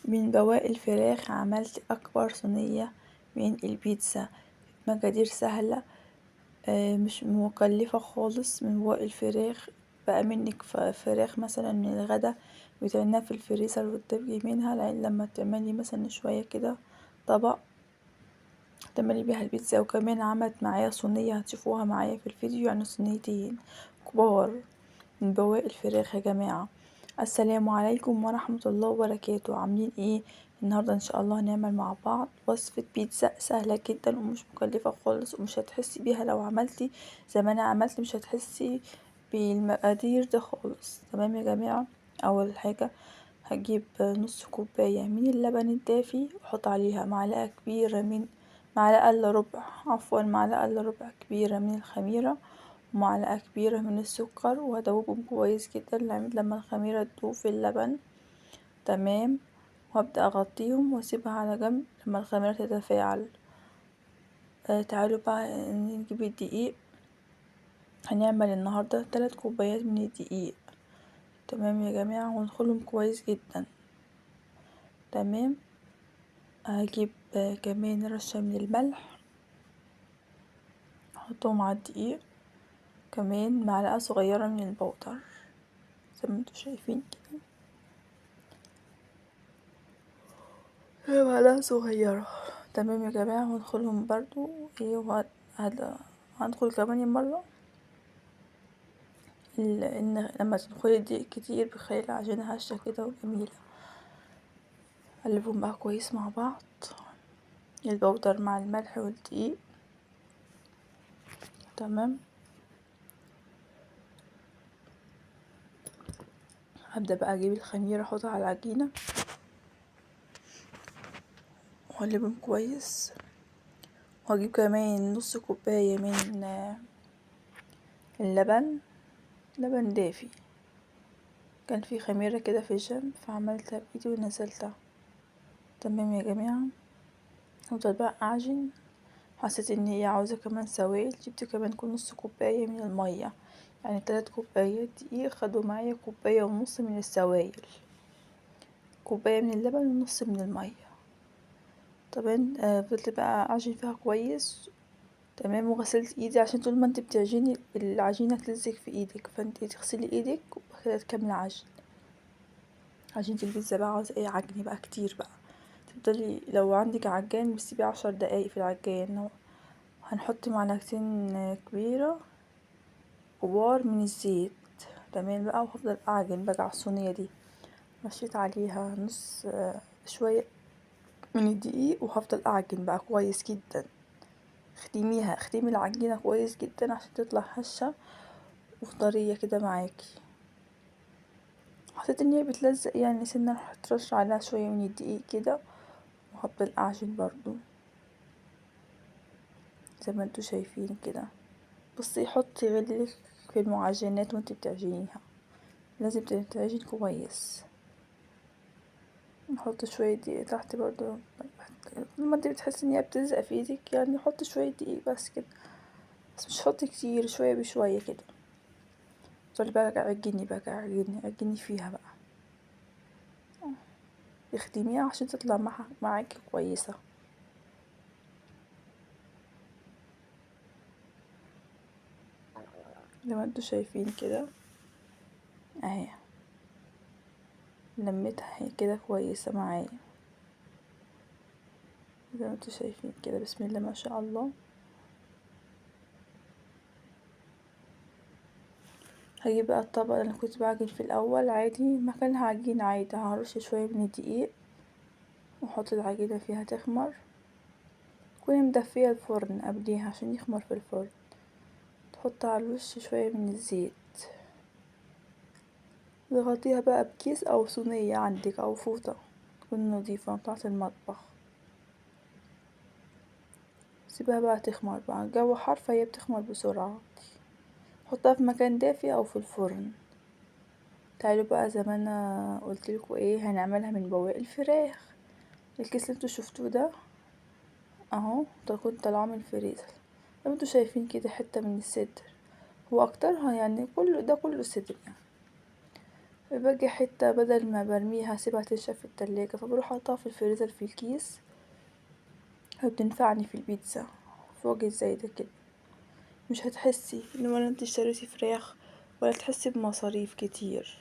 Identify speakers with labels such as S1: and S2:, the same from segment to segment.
S1: من بواقي الفراخ عملت أكبر صينية من البيتزا. مقادير سهلة، مش مكلفة خالص. من بواقي الفراخ بقى منك فراخ مثلا من الغدا بتعينها في الفريزر وتبقي منها لعين لما تعملي مثلا شوية كده طبق تعملي بيها البيتزا. وكمان عملت معايا صينية هتشوفوها معايا في الفيديو، يعني صينيتين كبار من بواقي الفراخ يا جماعة. السلام عليكم ورحمة الله وبركاته، عاملين ايه؟ النهاردة ان شاء الله هنعمل مع بعض وصفة بيتزا سهلة جدا ومش مكلفة خالص، ومش هتحسي بيها لو عملتي زي ما انا عملت، مش هتحسي بالمقادير ده خالص. تمام يا جماعة. اول حاجة هجيب نص كوباية من اللبن الدافي واحط عليها معلقة كبيرة من معلقة الا ربع، عفوا معلقة الا ربع كبيرة من الخميرة ومعلقة كبيرة من السكر، وهدوبهم كويس جدا لما الخميرة تدوب في اللبن. تمام. وابدأ اغطيهم واسيبها على جنب لما الخميرة تتفاعل. تعالوا بقى نجيب الدقيق. هنعمل النهاردة 3 كوبايات من الدقيق. تمام يا جماعة، وندخلهم كويس جدا. تمام. هجيب كمان رشة من الملح احطهم على الدقيق. كمان معلقة صغيرة من البودر زي ما انتوا شايفين كده، معلقة صغيرة. تمام يا جماعة، وندخلهم برضو ايه هندخل كمان مرة ان لما تدخلي الدقيق كتير بتخلي العجينة هشة كده وجميلة. قلبهم بقى كويس مع بعض، البودر مع الملح والدقيق. تمام. هبدأ بقى اجيب الخميرة احطها على العجينة واقلبهم كويس. وهجيب كمان نص كوباية من اللبن، لبن دافي. كان في خميرة كده في الجنب فعملتها بايدي ونزلتها. تمام يا جماعة. هفضل بقى اعجن. حسيت ان هي عاوزة كمان سوائل، جبت كمان نص كوباية من المية. يعني 3 كوبايات دقيق خدوا معايا كوباية ونص من السوائل، كوباية من اللبن ونص من المية. طبعا فضلت بقى اعجن فيها كويس. تمام. وغسلت ايدي عشان طول ما انت بتعجني العجينة تلزق في ايدك، فانت تغسلي ايدك وكده تكملي عجن. عجينة البيتزا بقى عاوزة ايه؟ عجن بقى كتير بقى. تفضلي لو عندك عجان بتسيبيه 10 دقايق في العجان. هنحط معلقتين كبار من الزيت. تمام بقى. وهفضل اعجن بقى على الصينية دي. مشيت عليها نص شوية من الدقيق وهفضل اعجن بقى كويس جدا. اخدمي العجينة كويس جدا عشان تطلع هشة وطرية كده معاكي. حسيت ان هي بتلزق يعني سنة، راح ترش عليها شوية من الدقيق كده وهفضل اعجن برضو زي ما انتوا شايفين كده. بصي حطي غلك في المعجنات وانت بتعجنيها، لازم تتعجن كويس. نحط شوية دقيق تحت برضو لما انت بتحسي ان هي بتلزق في ايدك، يعني حط شوية دقيق بس كده، بس مش حطي كتير، شوية بشوية كده. تفضلي بقى عجني فيها بقى، اخدميها عشان تطلع معاكي كويسة. زي ما انتوا شايفين كده اهي، لميتها هي كده كويسة معايا زي ما انتوا شايفين كده. بسم الله ما شاء الله. هجيب بقى الطبق اللي انا كنت بعجن في الاول عادي مكانها عجين عادي، هرش شوية من الدقيق واحط العجينة فيها تخمر. كوني مدفية الفرن قبليها عشان يخمر في الفرن. تحط على الوش شوية من الزيت، تغطيها بقى بكيس او صينية عندك او فوطة تكون نظيفة بتاعة المطبخ. سيبها بقى تخمر بقى، الجو حر فهي بتخمر بسرعة. حطها في مكان دافي او في الفرن. تعالوا بقى زي ما انا قلتلكوا ايه هنعملها من بواقي الفراخ. الكيس اللي انتوا شفتوه ده اهو، ده كنت طالعاه من الفريزر. زي ما انتوا شايفين كده حتة من الصدر، هو اكترها يعني كله ده كله صدر يعني. باجي حتة بدل ما برميها اسيبها تنشف في التلاجة، فبروح احطها في الفريزر في الكيس، فبتنفعني في البيتزا في وجه زي ده كده. مش هتحسي ان ولا انت اشتريتي فراخ ولا تحسي بمصاريف كتير،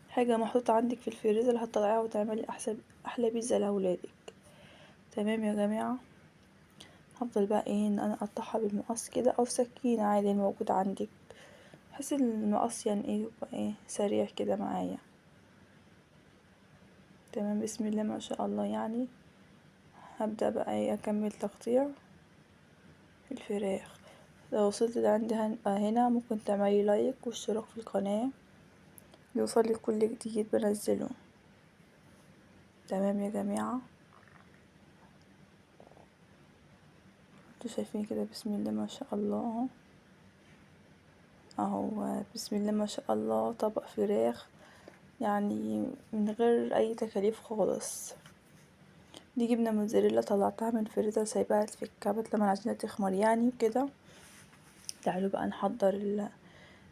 S1: حاجة محطوطة عندك في الفريزر هتطلعيها وتعملي احلى بيتزا لاولادك. تمام يا جماعة. هفضل بقى ايه ان انا اقطعها بالمقص كده او سكينة عادي الموجود عندك، بحيث ان المقص يعني ايه يبقى ايه سريع كده معايا. تمام، بسم الله ما شاء الله يعني. هبدأ بقى ايه اكمل تقطيع في الفراخ. لو وصلت لعند هنا ممكن تعملي لايك واشتراك في القناة يوصلك كل جديد بنزله. تمام يا جماعة. انتوا شايفين كده بسم الله ما شاء الله اهو. بسم الله ما شاء الله طبق فراخ يعني من غير اي تكاليف خالص. دي جبنة موتزاريلا طلعتها من الفريزر سايباها في الكبت لما العجينة تخمر يعني وكده. تعالوا بقى نحضر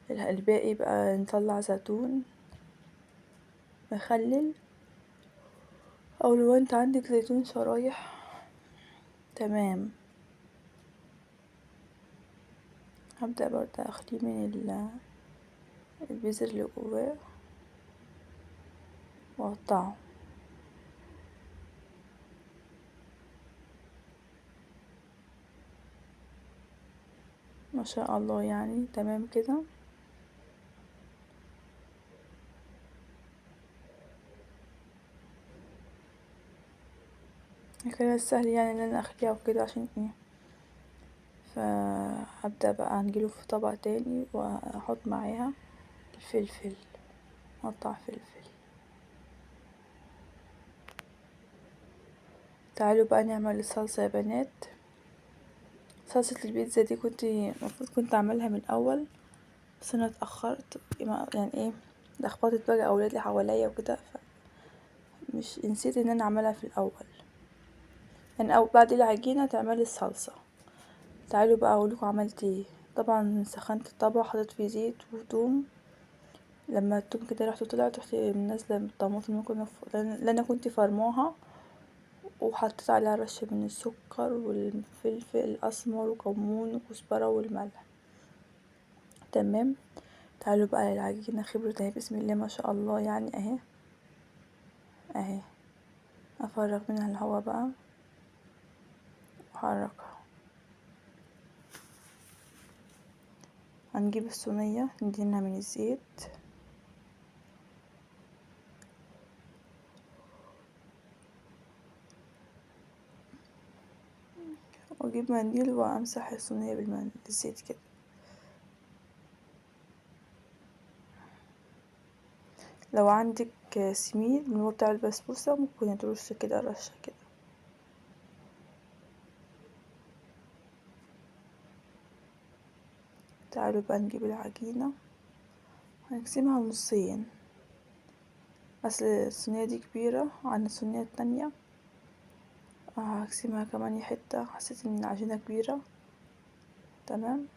S1: الباقي بقى. نطلع زيتون مخلل او لو انت عندك زيتون شرايح تمام. هبدأ برضه اخليه من البذر اللي جواه واقطعه. ما شاء الله يعني تمام كده. كان سهل يعني ان انا اخليها وكده عشان ايه. فهبدأ بقى هنجيله في طبق تاني واحط معاها الفلفل، اقطع فلفل. تعالوا بقى نعمل الصلصة يا بنات. صلصة البيتزا دي المفروض كنت اعملها من الاول، بس انا اتأخرت يعني ايه لخبطت بقى اولادي حواليا وكده، مش نسيت ان انا اعملها في الاول يعني، او بعد العجينة تعملي الصلصة. تعالوا بقى اقولكم عملت ايه. طبعا سخنت الطبق حطيت فيه زيت وثوم. لما التوم كده ريحته طلعت رحت نازله بالطماطم اللي انا كنت فرماها، وحطيت عليها رشه من السكر والفلفل الاسمر وكمون وكزبره والملح. تمام. تعالوا بقى للعجينه خبرة اهي بسم الله ما شاء الله يعني اهي. اهي افرغ منها الهواء بقى واحركها. هنجيب الصينيه ندهنها من الزيت، واجيب منديل وامسح الصينيه بالزيت كده. لو عندك سميد من هو بتاع البسبوسه ممكن ترش كده رشه كده. تعالوا بقى نجيب العجينه هنقسمها نصين. اصل الصينيه دي كبيره عن الصينيه التانية، هقسمها كمان حته. حسيت ان العجينه كبيره. تمام.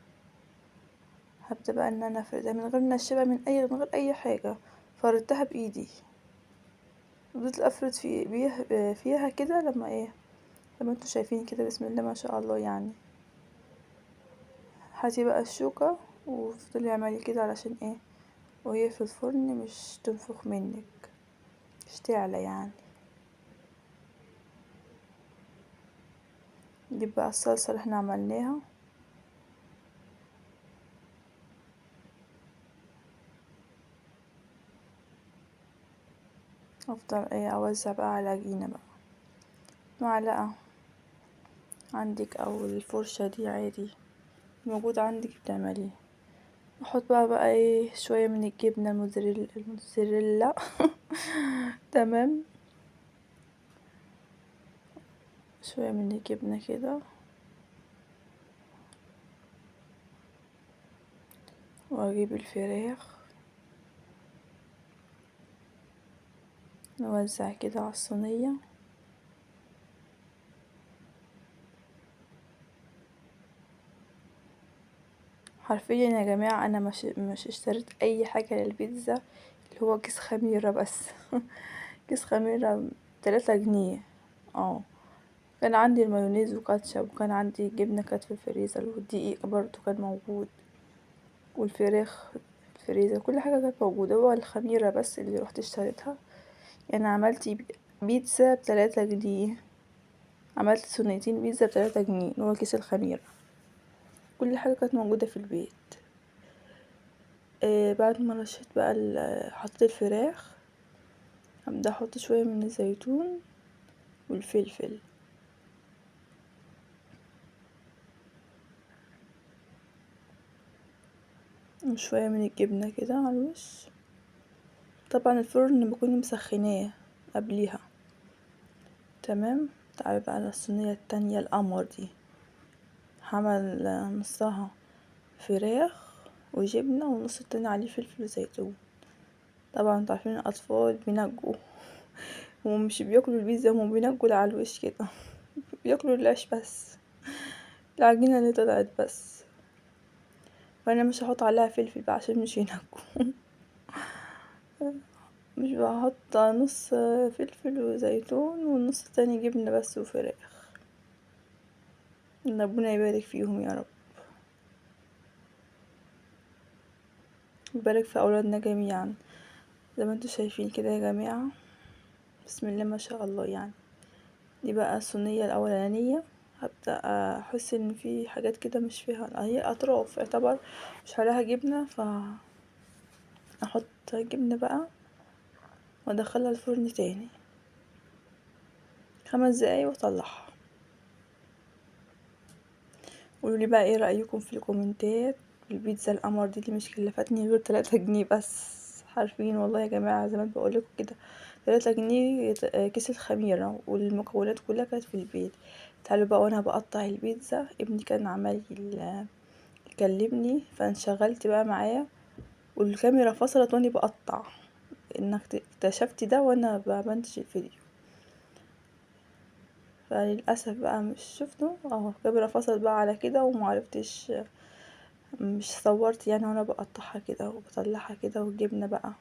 S1: هبدا بقى ان انا افردها من غير نشابه من غير اي حاجه. فردتها بايدي فضلت افرد فيها كده لما ايه، لما انتوا شايفين كده بسم الله ما شاء الله يعني. هاتي بقى الشوكه وفضلي اعملي كده علشان ايه وهي في الفرن مش تنفخ منك، مش تعلى يعني. نجيب بقى الصلصه اللي احنا عملناها. افضل ايه اوزع بقى على العجينه بقى. معلقه عندك او الفرشه دي عادي موجود عندك بتعمليه. احط بقى ايه شويه من الجبنه الموتزاريلا تمام. شويه من الجبنه كده واجيب الفراخ نوزع كده على الصينيه. حرفيا يا جماعه انا مش اشتريت اي حاجه للبيتزا، هو كيس خميرة بس. كيس خميرة ب3 جنيه. اه، كان عندي المايونيز وكاتشب، وكان عندي جبنة كانت في الفريزر، والدقيق برضو كان موجود، والفراخ في الفريزر، كل حاجة كانت موجودة. هو الخميرة بس اللي رحت اشتريتها. يعني عملت بيتزا ب3 جنيه، عملت صينيتين بيتزا ب3 جنيه، اللي هو كيس الخميرة. كل حاجة كانت موجودة في البيت. بعد ما رشيت بقى حطيت الفراخ، هبدأ احط شوية من الزيتون والفلفل، وشوية من الجبنة كده على الوش. طبعا الفرن بكون مسخناه قبليها. تمام. تعالى بقى على الصينية التانية القمر دي، هعمل نصها فراخ وجبنة، والنص التاني عليه فلفل وزيتون. طبعا انتوا عارفين الأطفال بينجوا، ومش بياكلوا البيتزا، هم بينجوا اللي على الوش كده. بياكلوا العيش بس، العجينة اللي طلعت بس. فأنا مش هحط عليها فلفل بقى عشان مش ينجوا. مش بحط نص فلفل وزيتون، والنص التاني جبنة بس وفراخ. ربنا يبارك فيهم يا رب، يبارك في أولادنا جميعا. زي ما انتوا شايفين كده يا جماعة، بسم الله ما شاء الله يعني. دي بقى الصينية الأولانية. هبدأ أحس إن في حاجات كده مش فيها، هي أطراف يعتبر مش عليها جبنة، أحط جبنة بقى وأدخلها الفرن تاني 5 دقايق وأطلعها. قولولي بقى ايه رأيكم في الكومنتات. البيتزا القمر دي اللي مش كلفتني غير 3 جنيه بس. عارفين والله يا جماعة، زي ما بقولكوا كده، 3 جنيه كيس الخميرة، والمكونات كلها كانت في البيت. تعالوا بقى، وانا بقطع البيتزا ابني كان عمال يكلمني، فانشغلت بقى معاه، والكاميرا فصلت واني بقطع. انك اكتشفت ده وانا بمنتج الفيديو، فللاسف بقى مش شفته اهو، الكاميرا فصلت بقى على كده ومعرفتش، مش صورت يعني وانا بقطعها كده وبطلعها كده، والجبنة بقى